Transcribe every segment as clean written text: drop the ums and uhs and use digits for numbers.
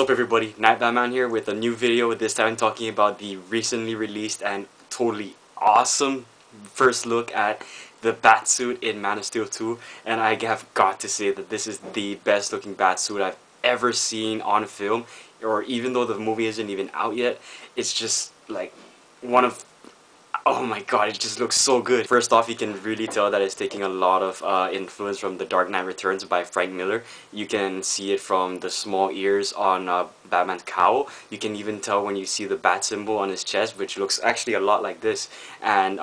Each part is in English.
What's up everybody, Night Batman here with a new video, this time talking about the recently released and totally awesome first look at the Batsuit in Man of Steel 2, and I have got to say that this is the best looking Batsuit I've ever seen on film, or even though the movie isn't even out yet, it's just like one of, oh my god, it just looks so good. First off, you can really tell that it's taking a lot of influence from The Dark Knight Returns by Frank Miller. You can see it from the small ears on Batman's cowl. You can even tell when you see the bat symbol on his chest, which looks actually a lot like this. And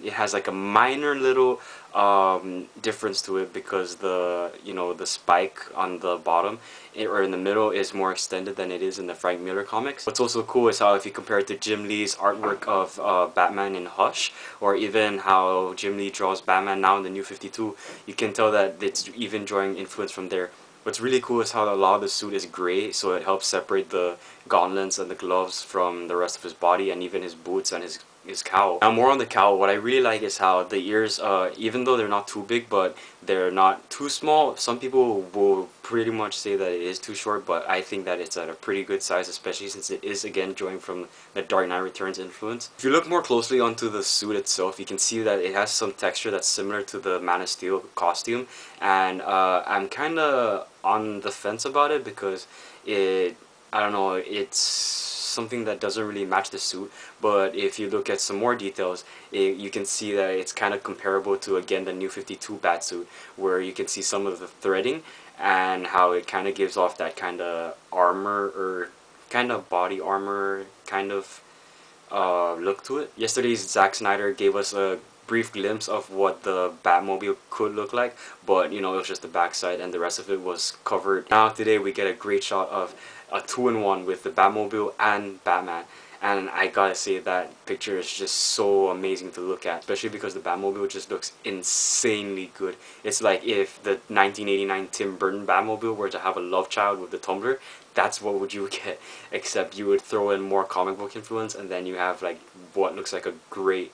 it has like a minor little difference to it because the spike on the bottom or in the middle is more extended than it is in the Frank Miller comics. What's also cool is how if you compare it to Jim Lee's artwork of Batman in Hush, or even how Jim Lee draws Batman now in the New 52, you can tell that it's even drawing influence from there. What's really cool is how a lot of the suit is gray, so it helps separate the gauntlets and the gloves from the rest of his body, and even his boots and his cowl. Now more on the cowl, what I really like is how the ears, even though they're not too big, but they're not too small. Some people will pretty much say that it is too short, but I think that it's at a pretty good size, especially since it is again drawing from the Dark Knight Returns influence. If you look more closely onto the suit itself, you can see that it has some texture that's similar to the Man of Steel costume, and I'm kinda on the fence about it because I don't know, it's something that doesn't really match the suit, but if you look at some more details, you can see that it's kind of comparable to, again, the New 52 Batsuit, where you can see some of the threading and how it kind of gives off that kind of armor, or kind of body armor kind of look to it. Yesterday's Zack Snyder gave us a brief glimpse of what the Batmobile could look like, but it was just the backside and the rest of it was covered. Now today we get a great shot of a 2-in-1 with the Batmobile and Batman, and I gotta say that picture is just so amazing to look at, especially because the Batmobile just looks insanely good. It's like if the 1989 Tim Burton Batmobile were to have a love child with the Tumbler, that's what would you get, except you would throw in more comic book influence, and then you have like what looks like a great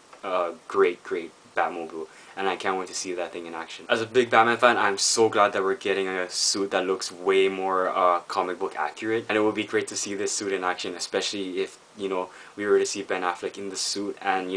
Batmobile, and I can't wait to see that thing in action. As a big Batman fan, I'm so glad that we're getting a suit that looks way more comic book accurate, and it would be great to see this suit in action, especially if we were to see Ben Affleck in the suit and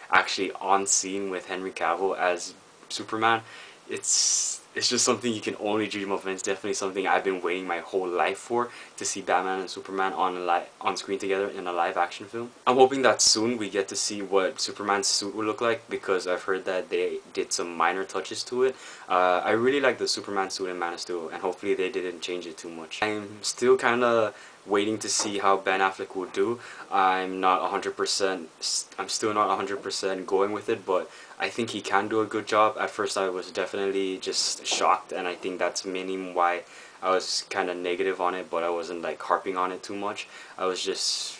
actually on scene with Henry Cavill as Superman. It's just something you can only dream of, and it's definitely something I've been waiting my whole life for, to see Batman and Superman on screen together in a live action film. I'm hoping that soon we get to see what Superman's suit will look like, because I've heard that they did some minor touches to it. I really like the Superman suit in Man of Steel, and hopefully they didn't change it too much. I'm still kind of waiting to see how Ben Affleck will do. I'm still not 100% going with it, but I think he can do a good job. At first I was definitely just shocked, and I think that's mainly why I was kind of negative on it, but I wasn't like harping on it too much. I was just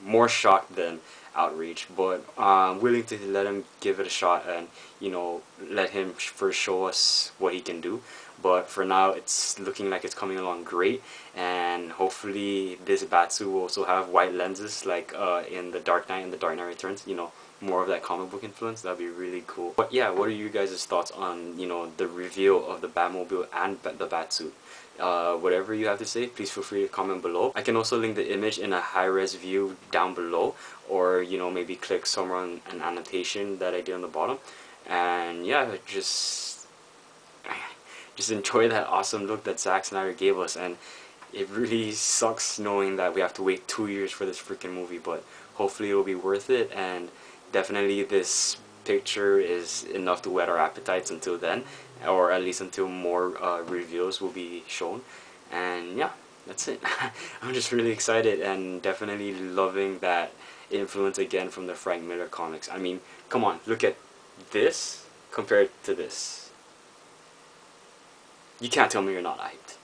more shocked than outraged, but I'm willing to let him give it a shot and let him first show us what he can do. But for now, it's looking like it's coming along great, and hopefully this Batsuit will also have white lenses like in the Dark Knight and the Dark Knight Returns, more of that comic book influence. That'd be really cool. But yeah, what are you guys' thoughts on the reveal of the Batmobile and the Batsuit? Whatever you have to say, please feel free to comment below. I can also link the image in a high-res view down below, or maybe click somewhere on an annotation that I did on the bottom. And yeah, just enjoy that awesome look that Zack Snyder gave us. And it really sucks knowing that we have to wait 2 years for this freaking movie, but hopefully it'll be worth it, and definitely this picture is enough to whet our appetites until then, or at least until more reveals will be shown. And yeah, that's it. I'm just really excited and definitely loving that influence again from the Frank Miller comics. I mean, come on, look at this compared to this. You can't tell me you're not hyped.